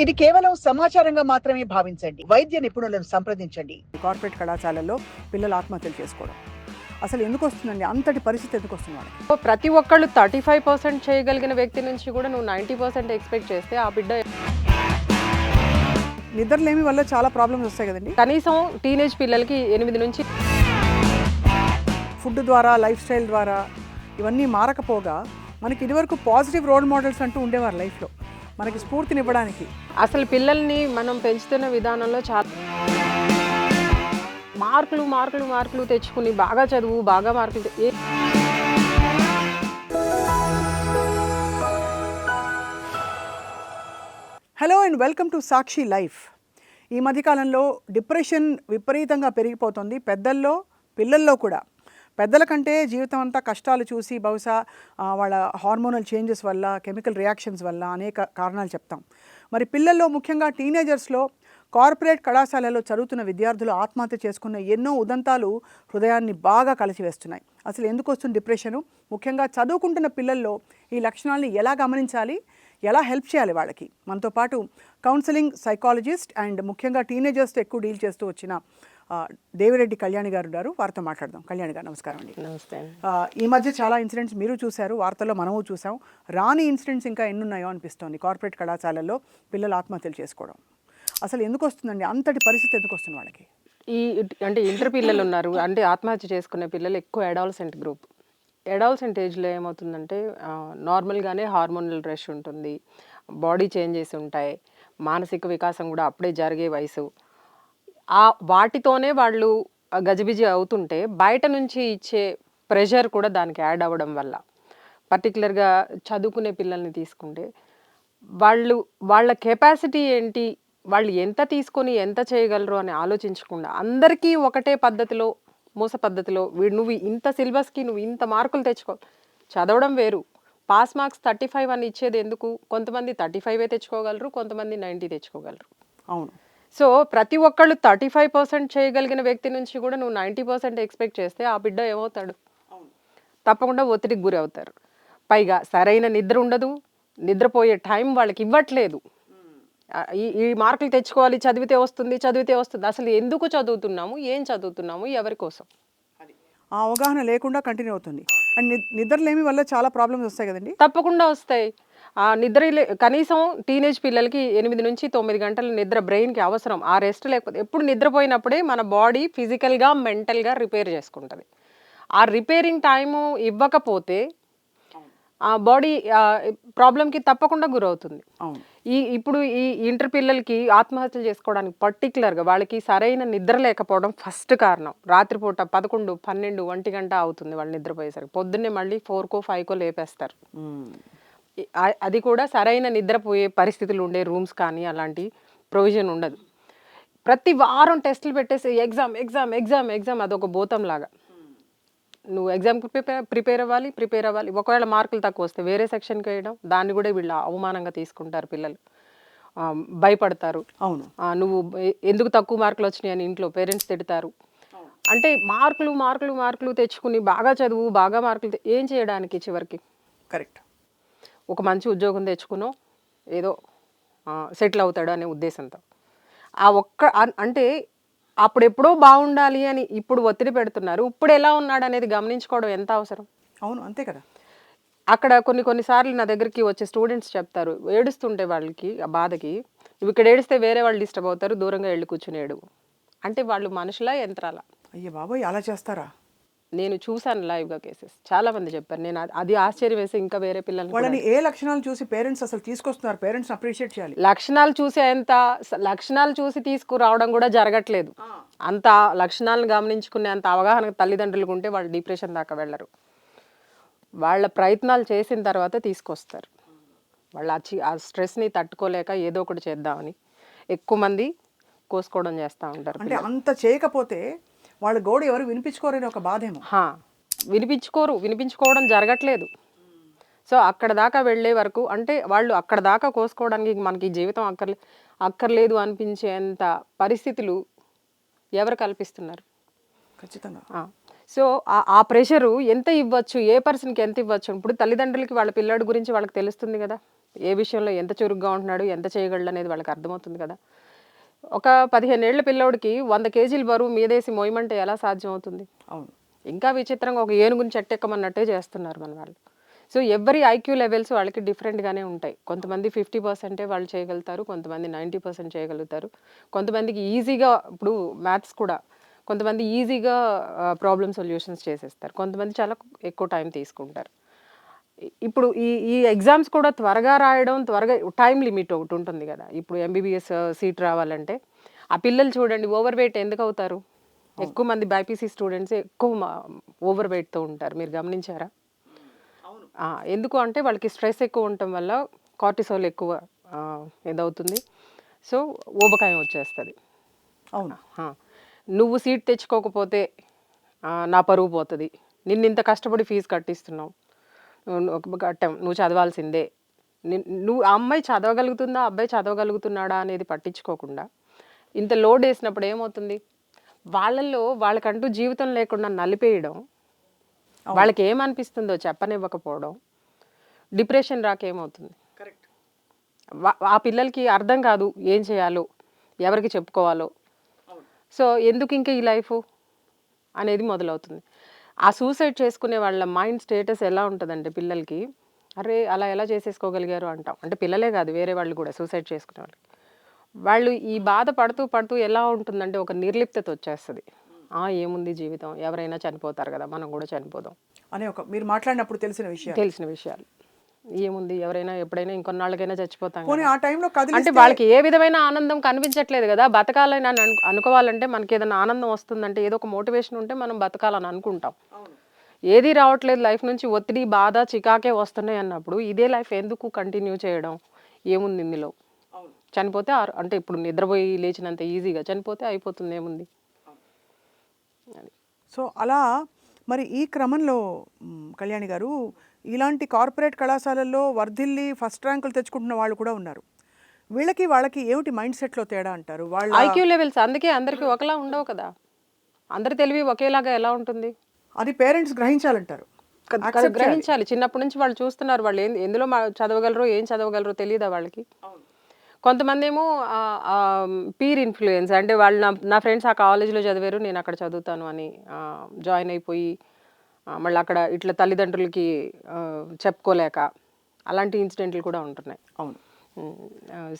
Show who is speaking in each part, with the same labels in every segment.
Speaker 1: ఇది కేవలం సమాచారంగా మాత్రమే భావించండి. వైద్య నిపుణులను సంప్రదించండి.
Speaker 2: కార్పొరేట్ కళాశాలల్లో పిల్లలు ఆత్మహత్యలు చేసుకోవడం అసలు ఎందుకు వస్తుందండి? అంతటి పరిస్థితి ఎందుకు వస్తుంది వాళ్ళకి?
Speaker 3: ప్రతి ఒక్కళ్ళు 35% చేయగలిగిన వ్యక్తి నుంచి కూడా నువ్వు 90% ఎక్స్పెక్ట్ చేస్తే ఆ బిడ్డ
Speaker 2: నిద్రలేమి వల్ల చాలా ప్రాబ్లమ్స్ వస్తాయి కదండి.
Speaker 3: కనీసం టీనేజ్ పిల్లలకి 8 నుంచి
Speaker 2: ఫుడ్ ద్వారా, లైఫ్ స్టైల్ ద్వారా ఇవన్నీ మారకపోగా మనకి ఇదివరకు పాజిటివ్ రోల్ మోడల్స్ అంటూ ఉండేవారు లైఫ్లో, మనకి స్ఫూర్తినివ్వడానికి.
Speaker 3: అసలు పిల్లల్ని మనం పెంచుతున్న విధానంలో చాలా మార్కులు మార్కులు మార్కులు తెచ్చుకుని బాగా చదువు బాగా మార్కులు
Speaker 2: hello and welcome to Sakshi life. ఈ మధ్యకాలంలో డిప్రెషన్ విపరీతంగా పెరిగిపోతుంది పెద్దల్లో, పిల్లల్లో కూడా. పెద్దల కంటే జీవితం అంతా కష్టాలు చూసి బహుశా వాళ్ళ హార్మోనల్ చేంజెస్ వల్ల, కెమికల్ రియాక్షన్స్ వల్ల అనేక కారణాలు చెప్తాం. మరి పిల్లల్లో, ముఖ్యంగా టీనేజర్స్లో కార్పొరేట్ కళాశాలలో చదువుతున్న విద్యార్థులు ఆత్మహత్య చేసుకున్న ఎన్నో ఉదంతాలు హృదయాన్ని బాగా కలిసివేస్తున్నాయి. అసలు ఎందుకు వస్తుంది డిప్రెషను? ముఖ్యంగా చదువుకుంటున్న పిల్లల్లో ఈ లక్షణాలని ఎలా గమనించాలి, ఎలా హెల్ప్ చేయాలి వాళ్ళకి? మనతో పాటు కౌన్సిలింగ్ సైకాలజిస్ట్ అండ్ ముఖ్యంగా టీనేజర్స్తో ఎక్కువ డీల్ చేస్తూ వచ్చిన దేవిరెడ్డి కళ్యాణి గారు ఉన్నారు. వారితో మాట్లాడదాం. కళ్యాణి గారు నమస్కారం అండి.
Speaker 3: నమస్తే.
Speaker 2: ఈ మధ్య చాలా ఇన్సిడెంట్స్ మీరు చూశారు, వార్తల్లో మనము చూసాం. రాని ఇన్సిడెంట్స్ ఇంకా ఎన్నున్నాయో అనిపిస్తోంది. కార్పొరేట్ కళాశాలల్లో పిల్లలు ఆత్మహత్యలు చేసుకోవడం అసలు ఎందుకు వస్తుందండి? అంతటి పరిస్థితి ఎందుకు వస్తుంది వాళ్ళకి?
Speaker 3: అంటే ఇంటర్ పిల్లలు ఉన్నారు, అంటే ఆత్మహత్య చేసుకునే పిల్లలు ఎక్కువ అడాలసెంట్ గ్రూప్. అడాలసెంట్ ఏజ్లో ఏమవుతుందంటే నార్మల్గానే హార్మోనల్ రష్ ఉంటుంది, బాడీ చేంజెస్ ఉంటాయి, మానసిక వికాసం కూడా అప్పుడే జరిగే వయసు. వాటితోనే వాళ్ళు గజిబిజి అవుతుంటే బయట నుంచి ఇచ్చే ప్రెషర్ కూడా దానికి యాడ్ అవ్వడం వల్ల, పర్టికులర్గా చదువుకునే పిల్లల్ని తీసుకుంటే వాళ్ళ కెపాసిటీ ఏంటి, వాళ్ళు ఎంత తీసుకొని ఎంత చేయగలరు అని ఆలోచించకుండా అందరికీ ఒకటే పద్ధతిలో, మూస పద్ధతిలో నువ్వు ఇంత సిలబస్కి నువ్వు ఇంత మార్కులు తెచ్చుకో. చదవడం వేరు, పాస్ మార్క్స్ 35 అని ఇచ్చేది ఎందుకు? కొంతమంది 35 తెచ్చుకోగలరు, కొంతమంది 90 తెచ్చుకోగలరు.
Speaker 2: అవును.
Speaker 3: సో ప్రతి ఒక్కళ్ళు 35% చేయగలిగిన వ్యక్తి నుంచి కూడా నువ్వు 90% ఎక్స్పెక్ట్ చేస్తే ఆ బిడ్డ ఏమవుతాడు? తప్పకుండా ఒత్తిడికి గురి అవుతారు. పైగా సరైన నిద్ర ఉండదు, నిద్రపోయే టైం వాళ్ళకి ఇవ్వట్లేదు. ఈ మార్కులు తెచ్చుకోవాలి, చదివితే వస్తుంది, చదివితే వస్తుంది. అసలు ఎందుకు చదువుతున్నాము, ఏం చదువుతున్నాము, ఎవరి కోసం?
Speaker 2: ఆ అవగాహన లేకుండా కంటిన్యూ అవుతుంది. అండ్ నిద్రలేమి వల్ల చాలా ప్రాబ్లమ్స్ వస్తాయి కదండి.
Speaker 3: తప్పకుండా వస్తాయి. కనీసం టీనేజ్ పిల్లలకి 8 నుంచి 9 గంటల నిద్ర బ్రెయిన్కి అవసరం. ఆ రెస్ట్ లేకపోతే, ఎప్పుడు నిద్రపోయినప్పుడే మన బాడీ ఫిజికల్గా మెంటల్గా రిపేర్ చేసుకుంటుంది. ఆ రిపేరింగ్ టైము ఇవ్వకపోతే ఆ బాడీ ప్రాబ్లంకి తప్పకుండా గురవుతుంది. ఇప్పుడు ఈ ఇంటర్ పిల్లలకి ఆత్మహత్యలు చేసుకోవడానికి పర్టికులర్గా వాళ్ళకి సరైన నిద్ర లేకపోవడం ఫస్ట్ కారణం. రాత్రిపూట 11, 12, 1 గంట అవుతుంది వాళ్ళు నిద్రపోయేసరికి. పొద్దున్నే మళ్ళీ 4కో 5కో లేపేస్తారు. అది కూడా సరైన నిద్రపోయే పరిస్థితులు ఉండే రూమ్స్ కానీ అలాంటి ప్రొవిజన్ ఉండదు. ప్రతి వారం టెస్టులు పెట్టేసి ఎగ్జామ్ ఎగ్జామ్ ఎగ్జామ్ ఎగ్జామ్ అదొక భూతంలాగా. నువ్వు ఎగ్జామ్కి ప్రిపేర్ అవ్వాలి. ఒకవేళ మార్కులు తక్కువ వస్తే వేరే సెక్షన్కి వేయడం, దాన్ని కూడా వీళ్ళు అవమానంగా తీసుకుంటారు పిల్లలు, భయపడతారు.
Speaker 2: అవును.
Speaker 3: నువ్వు ఎందుకు తక్కువ మార్కులు వచ్చినాయి అని ఇంట్లో పేరెంట్స్ తిడతారు. అంటే మార్కులు మార్కులు మార్కులు తెచ్చుకుని బాగా చదువు బాగా మార్కులు ఏం చేయడానికి? చివరికి
Speaker 2: కరెక్ట్,
Speaker 3: ఒక మంచి ఉద్యోగం తెచ్చుకునో ఏదో సెటిల్ అవుతాడు అనే ఉద్దేశంతో అంటే అప్పుడెప్పుడో బాగుండాలి అని ఇప్పుడు ఒత్తిడి పెడుతున్నారు. ఇప్పుడు ఎలా ఉన్నాడు అనేది గమనించుకోవడం ఎంత అవసరం?
Speaker 2: అవును, అంతే కదా.
Speaker 3: అక్కడ కొన్నిసార్లు నా దగ్గరికి వచ్చే స్టూడెంట్స్ చెప్తారు, ఏడుస్తుంటే వాళ్ళకి ఆ బాధకి, నువ్వు ఇక్కడ ఏడిస్తే వేరే వాళ్ళు డిస్టర్బ్ అవుతారు, దూరంగా వెళ్ళి కూర్చుని ఏడు. అంటే వాళ్ళు మనుషులా, యంత్రాలా?
Speaker 2: అయ్యో బాబోయ్, అలా చేస్తారా?
Speaker 3: నేను చూశాను లైవ్గా కేసెస్, చాలా మంది చెప్పారు. నేను అది ఆశ్చర్యం వేసి ఇంకా వేరే పిల్లలు
Speaker 2: వాళ్ళని ఏ లక్షణాలు చూసి పేరెంట్స్ అసలు తీసుకొస్తున్నారు? పేరెంట్స్ అప్రిషియేట్ చేయాలి.
Speaker 3: లక్షణాలు చూసి తీసుకురావడం కూడా జరగట్లేదు. అంత లక్షణాలను గమనించుకునే అంత అవగాహన తల్లిదండ్రులకు ఉంటే వాళ్ళు డిప్రెషన్ దాకా వెళ్ళరు. వాళ్ళ ప్రయత్నాలు చేసిన తర్వాత తీసుకొస్తారు. వాళ్ళు ఆ స్ట్రెస్ని తట్టుకోలేక ఏదో ఒకటి చేద్దామని ఎక్కువ మంది కోసుకోవడం చేస్తూ ఉంటారు.
Speaker 2: అంటే అంత చేయకపోతే వాళ్ళ గోడు ఎవరు వినిపించుకోరని ఒక బాధేమో.
Speaker 3: వినిపించుకోవడం జరగట్లేదు. సో అక్కడ దాకా వెళ్ళే వరకు, అంటే వాళ్ళు అక్కడ దాకా కోసుకోవడానికి మనకి జీవితం అక్కర్లేదు అనిపించేంత పరిస్థితులు ఎవరు కల్పిస్తున్నారు?
Speaker 2: ఖచ్చితంగా.
Speaker 3: సో ఆ ప్రెషరు ఎంత ఇవ్వచ్చు, ఏ పర్సన్కి ఎంత ఇవ్వచ్చు? ఇప్పుడు తల్లిదండ్రులకి వాళ్ళ పిల్లాడి గురించి వాళ్ళకి తెలుస్తుంది కదా. ఏ విషయంలో ఎంత చురుగ్గా ఉంటున్నాడు, ఎంత చేయగలడు అనేది వాళ్ళకి అర్థమవుతుంది కదా. ఒక 15 ఏళ్ల పిల్లోడికి 100 కేజీల బరువు మీదేసి మోయమంటే ఎలా సాధ్యం అవుతుంది?
Speaker 2: అవును.
Speaker 3: ఇంకా విచిత్రంగా ఒక ఏనుగుని చెట్టెక్కమన్నట్టే చేస్తున్నారు మన వాళ్ళు. సో ఎవ్వరి ఐక్యూ లెవెల్స్ వాళ్ళకి డిఫరెంట్గానే ఉంటాయి. కొంతమంది 50% వాళ్ళు చేయగలుగుతారు, కొంతమంది 90% చేయగలుగుతారు, కొంతమందికి ఈజీగా, ఇప్పుడు మ్యాథ్స్ కూడా కొంతమంది ఈజీగా ప్రాబ్లమ్ సొల్యూషన్స్ చేసేస్తారు, కొంతమంది చాలా ఎక్కువ టైం తీసుకుంటారు. ఇప్పుడు ఈ ఈ ఎగ్జామ్స్ కూడా త్వరగా రాయడం, త్వరగా టైం లిమిట్ ఒకటి ఉంటుంది కదా. ఇప్పుడు ఎంబీబీఎస్ సీట్ రావాలంటే ఆ పిల్లలు చూడండి ఓవర్ వెయిట్ ఎందుకు అవుతారు? ఎక్కువ మంది బైపీసీ స్టూడెంట్స్ ఎక్కువ ఓవర్ వెయిట్తో ఉంటారు, మీరు గమనించారా? ఎందుకు అంటే వాళ్ళకి స్ట్రెస్ ఎక్కువ ఉండటం వల్ల కార్టిసోల్ ఎక్కువ ఇదవుతుంది. సో ఊబకాయం వచ్చేస్తుంది.
Speaker 2: అవును.
Speaker 3: నువ్వు సీట్ తెచ్చుకోకపోతే నా పరువు పోతుంది, నిన్నింత కష్టపడి ఫీజు కట్టిస్తున్నావు, కట్టాం, నువ్వు చదవాల్సిందే. నువ్వు ఆ అమ్మాయి చదవగలుగుతుందా, అబ్బాయి చదవగలుగుతున్నాడా అనేది పట్టించుకోకుండా ఇంత లోడ్ వేసినప్పుడు ఏమవుతుంది? వాళ్ళల్లో వాళ్ళకంటూ జీవితం లేకుండా నలిపేయడం, వాళ్ళకి ఏమనిపిస్తుందో చెప్పనివ్వకపోవడం, డిప్రెషన్ రాకేమవుతుంది?
Speaker 2: కరెక్ట్.
Speaker 3: ఆ పిల్లలకి అర్థం కాదు ఏం చేయాలో, ఎవరికి చెప్పుకోవాలో. సో ఎందుకు ఇంకా ఈ లైఫ్ అనేది మొదలవుతుంది. ఆ సూసైడ్ చేసుకునే వాళ్ళ మైండ్ స్టేటస్ ఎలా ఉంటుందంటే పిల్లలకి, అరే అలా ఎలా చేసేసుకోగలిగారు అంటాం. అంటే పిల్లలే కాదు, వేరే వాళ్ళు కూడా సూసైడ్ చేసుకునే వాళ్ళు ఈ బాధ పడుతూ పడుతూ ఎలా ఉంటుందంటే ఒక నిర్లిప్తత వచ్చేస్తుంది. ఏముంది జీవితం, ఎవరైనా చనిపోతారు కదా, మనం కూడా చనిపోదాం
Speaker 2: అనే మీరు మాట్లాడినప్పుడు తెలిసిన
Speaker 3: విషయాలు. ఏముంది, ఎవరైనా ఎప్పుడైనా ఇంకొన్నాళ్ళకైనా చచ్చిపోతాం
Speaker 2: పోనీ
Speaker 3: కదా.
Speaker 2: ఆ టైంలో
Speaker 3: అంటే వాళ్ళకి ఏ విధమైన ఆనందం కనిపించట్లేదు కదా. బతకాలని అనుకోవాలంటే మనకి ఏదైనా ఆనందం వస్తుందంటే, ఏదో ఒక మోటివేషన్ ఉంటే మనం బతకాలని అనుకుంటాం. ఏది రావట్లేదు లైఫ్ నుంచి, ఒత్తిడి, బాధ, చికాకే వస్తున్నాయి అన్నప్పుడు ఇదే లైఫ్ ఎందుకు కంటిన్యూ చేయడం? ఏముంది ఇందులో? చనిపోతే అంటే ఇప్పుడు నిద్రపోయి లేచినంత ఈజీగా చనిపోతే అయిపోతుంది, ఏముంది?
Speaker 2: సో అలా మరి ఈ క్రమంలో కళ్యాణి గారు, ఇలాంటి కార్పొరేట్ కళాశాలల్లో వర్ధిల్లి ఫస్ట్ ర్యాంకులు తెచ్చుకుంటున్న వాళ్ళు కూడా ఉన్నారు. వీళ్ళకి వాళ్ళకి ఏమిటి మైండ్ సెట్లో తేడా అంటారు? వాళ్ళ
Speaker 3: ఐక్యూ లెవెల్స్ అందుకే అందరికీ ఒకలా ఉండవు కదా. అందరి తెలివి ఒకేలాగా ఎలా ఉంటుంది?
Speaker 2: అది పేరెంట్స్ గ్రహించాలంటారు.
Speaker 3: గ్రహించాలి. చిన్నప్పటి నుంచి వాళ్ళు చూస్తున్నారు, వాళ్ళు ఎందులో చదవగలరో ఏం చదవగలరో తెలియదా వాళ్ళకి? కొంతమంది ఏమో పీర్ ఇన్ఫ్లుయెన్స్, అంటే వాళ్ళు నా ఫ్రెండ్స్ ఆ కాలేజీలో చదివారు, నేను అక్కడ చదువుతాను అని జాయిన్ అయిపోయి మళ్ళీ అక్కడ ఇట్లా తల్లిదండ్రులకి చెప్పుకోలేక అలాంటి ఇన్సిడెంట్లు కూడా ఉంటున్నాయి.
Speaker 2: అవును.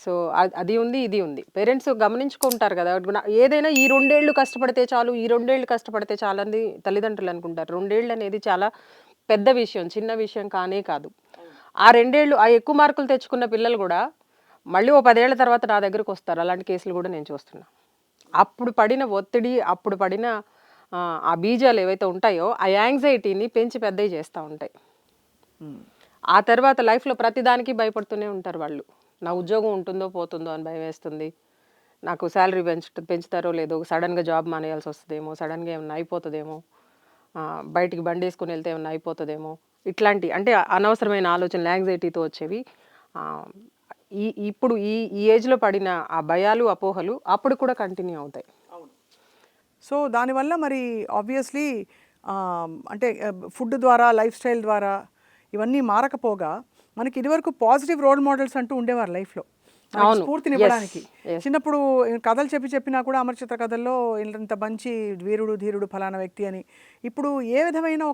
Speaker 3: సో అది ఉంది, ఇది ఉంది. పేరెంట్స్ గమనించుకుంటారు కదా. ఏదైనా ఈ 2 ఏళ్ళు కష్టపడితే చాలు, ఈ 2 ఏళ్ళు కష్టపడితే చాలని తల్లిదండ్రులు అనుకుంటారు. 2 ఏళ్ళు అనేది చాలా పెద్ద విషయం, చిన్న విషయం కానే కాదు. ఆ 2 ఏళ్ళు ఆ ఎక్కువ మార్కులు తెచ్చుకున్న పిల్లలు కూడా మళ్ళీ ఓ 10 ఏళ్ల తర్వాత నా దగ్గరకు వస్తారు. అలాంటి కేసులు కూడా నేను చూస్తున్నా. అప్పుడు పడిన ఒత్తిడి, అప్పుడు పడిన ఆ బీజాలు ఏవైతే ఉంటాయో ఆ యాంగ్జైటీని పెంచి పెద్దవి చేస్తూ ఉంటాయి. ఆ తర్వాత లైఫ్లో ప్రతిదానికి భయపడుతూనే ఉంటారు వాళ్ళు. నా ఉద్యోగం ఉంటుందో పోతుందో అని భయం వేస్తుంది, నాకు శాలరీ పెంచుతారో లేదో, సడన్గా జాబ్ మానేయాల్సి వస్తుందేమో, సడన్గా ఏమైనా అయిపోతుందేమో, బయటికి బండి వేసుకుని వెళ్తే ఏమైనా అయిపోతుందేమో, ఇట్లాంటి అంటే అనవసరమైన ఆలోచనలు యాంగ్జైటీతో వచ్చేవి. ఇప్పుడు ఈ ఏజ్లో పడిన ఆ భయాలు, అపోహలు అప్పుడు కూడా కంటిన్యూ అవుతాయి.
Speaker 2: సో దానివల్ల మరి ఆబ్వియస్లీ అంటే ఫుడ్ ద్వారా, లైఫ్ స్టైల్ ద్వారా ఇవన్నీ మారకపోగా మనకి ఇదివరకు పాజిటివ్ రోల్ మోడల్స్ అంటూ ఉండేవారు లైఫ్లో, స్ఫూర్తినివ్వడానికి. చిన్నప్పుడు కథలు చెప్పినా కూడా అమరచిత్ర కథల్లో ఇంత మంచి వీరుడు, ధీరుడు ఫలానా వ్యక్తి అని. ఇప్పుడు ఏ విధమైన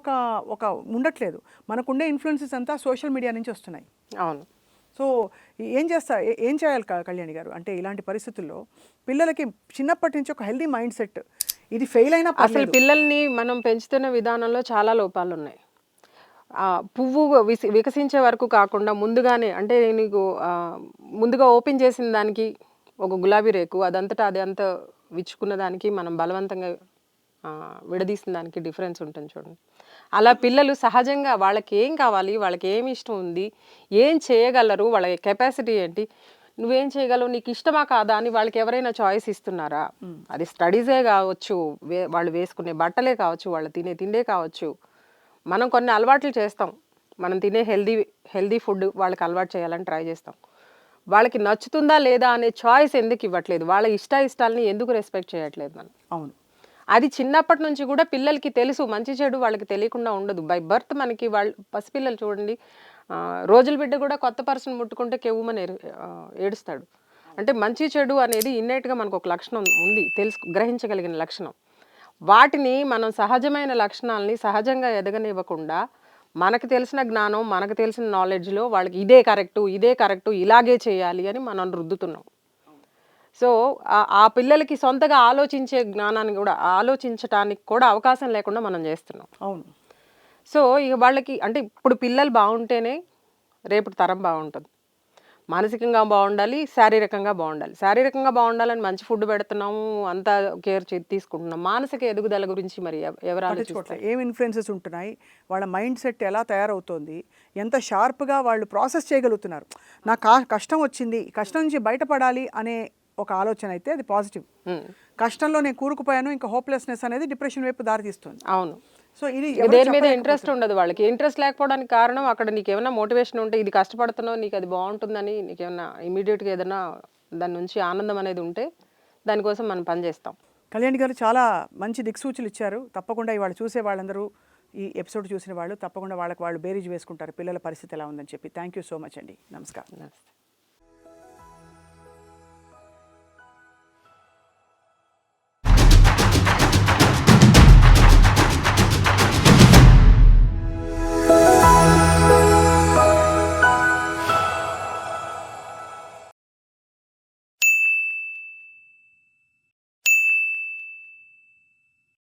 Speaker 2: ఒక ఉండట్లేదు. మనకుండే ఇన్ఫ్లుయెన్సెస్ అంతా సోషల్ మీడియా నుంచి వస్తున్నాయి.
Speaker 3: అవును.
Speaker 2: సో ఏం చేయాలి కళ్యాణి గారు అంటే ఇలాంటి పరిస్థితుల్లో పిల్లలకి చిన్నప్పటి నుంచి ఒక హెల్దీ మైండ్ సెట్, ఇది ఫెయిల్ అయినా
Speaker 3: అసలు పిల్లల్ని మనం పెంచుతున్న విధానంలో చాలా లోపాలు ఉన్నాయి. పువ్వు వికసించే వరకు కాకుండా ముందుగానే, అంటే నీకు ముందుగా ఓపెన్ చేసిన దానికి ఒక గులాబీ రేకు అదంతటా అది అంత విచ్చుకున్న దానికి మనం బలవంతంగా విడదీసిన దానికి డిఫరెన్స్ ఉంటుంది చూడండి. అలా పిల్లలు సహజంగా వాళ్ళకి ఏం కావాలి, వాళ్ళకి ఏమి ఇష్టం ఉంది, ఏం చేయగలరు, వాళ్ళ కెపాసిటీ ఏంటి, నువ్వేం చేయగలవు, నీకు ఇష్టమా కాదా అని వాళ్ళకి ఎవరైనా చాయిస్ ఇస్తున్నారా? అది స్టడీసే కావచ్చు, వాళ్ళు వేసుకునే బట్టలే కావచ్చు, వాళ్ళు తినే తిండే కావచ్చు. మనం కొన్ని అలవాట్లు చేస్తాం, మనం తినే హెల్దీ ఫుడ్ వాళ్ళకి అలవాటు చేయాలని ట్రై చేస్తాం. వాళ్ళకి నచ్చుతుందా లేదా అనే చాయిస్ ఎందుకు ఇవ్వట్లేదు? వాళ్ళ ఇష్టాలని ఎందుకు రెస్పెక్ట్ చేయట్లేదు మనం?
Speaker 2: అవును.
Speaker 3: అది చిన్నప్పటి నుంచి కూడా పిల్లలకి తెలుసు, మంచి చెడు వాళ్ళకి తెలియకుండా ఉండదు. బై బర్త్ మనకి వాళ్ళు పసిపిల్లలు చూడండి, రోజుల బిడ్డ కూడా కొత్త పర్సన్ ముట్టుకుంటే కెవ్వుమని ఏడుస్తాడు. అంటే మంచి చెడు అనేది ఇన్నెట్గా మనకు ఒక లక్షణం ఉంది, గ్రహించగలిగిన లక్షణం. వాటిని మనం సహజమైన లక్షణాలని సహజంగా ఎదగనివ్వకుండా మనకు తెలిసిన జ్ఞానం, మనకు తెలిసిన నాలెడ్జ్లో వాళ్ళకి ఇదే కరెక్టు, ఇలాగే చేయాలి అని మనం రుద్దుతున్నాం. సో ఆ పిల్లలకి సొంతగా ఆలోచించే జ్ఞానాన్ని కూడా, ఆలోచించటానికి కూడా అవకాశం లేకుండా మనం చేస్తున్నాం.
Speaker 2: అవును.
Speaker 3: సో ఇక వాళ్ళకి అంటే ఇప్పుడు పిల్లలు బాగుంటేనే రేపటి తరం బాగుంటుంది. మానసికంగా బాగుండాలి, శారీరకంగా బాగుండాలి. శారీరకంగా బాగుండాలని మంచి ఫుడ్ పెడుతున్నాము, అంతా కేర్ తీసుకుంటున్నాం. మానసిక ఎదుగుదల గురించి మరి ఎవరు ఆలోచిస్తారు?
Speaker 2: ఏం ఇన్ఫ్లుయెన్సెస్ ఉంటున్నాయి, వాళ్ళ మైండ్ సెట్ ఎలా తయారవుతోంది, ఎంత షార్ప్గా వాళ్ళు ప్రాసెస్ చేయగలుగుతున్నారు. నాకు కష్టం వచ్చింది, కష్టం నుంచి బయటపడాలి అనే ఒక ఆలోచన అయితే అది పాజిటివ్. కష్టంలో నేను కూరుకుపోయాను, ఇంకా హోప్లెస్నెస్ అనేది డిప్రెషన్ వైపు దారితీస్తుంది.
Speaker 3: అవును.
Speaker 2: సో ఇది
Speaker 3: దేని మీద ఇంట్రెస్ట్ ఉండదు వాళ్ళకి. ఇంట్రెస్ట్ లేకపోవడానికి కారణం అక్కడ నీకు ఏమైనా మోటివేషన్ ఉంటే, ఇది కష్టపడుతున్నావు నీకు అది బాగుంటుందని నీకేమన్నా ఇమీడియట్గా ఏదైనా దాని నుంచి ఆనందం అనేది ఉంటే దానికోసం మనం పనిచేస్తాం.
Speaker 2: కళ్యాణి గారు చాలా మంచి దిక్సూచులు ఇచ్చారు. తప్పకుండా ఇవాళ చూసే వాళ్ళందరూ, ఈ ఎపిసోడ్ చూసిన వాళ్ళు తప్పకుండా వాళ్ళకి వాళ్ళు బేరీజ్ వేసుకుంటారు పిల్లల పరిస్థితి ఎలా ఉందని చెప్పి. థ్యాంక్ యూ సో మచ్ అండి. నమస్కారం.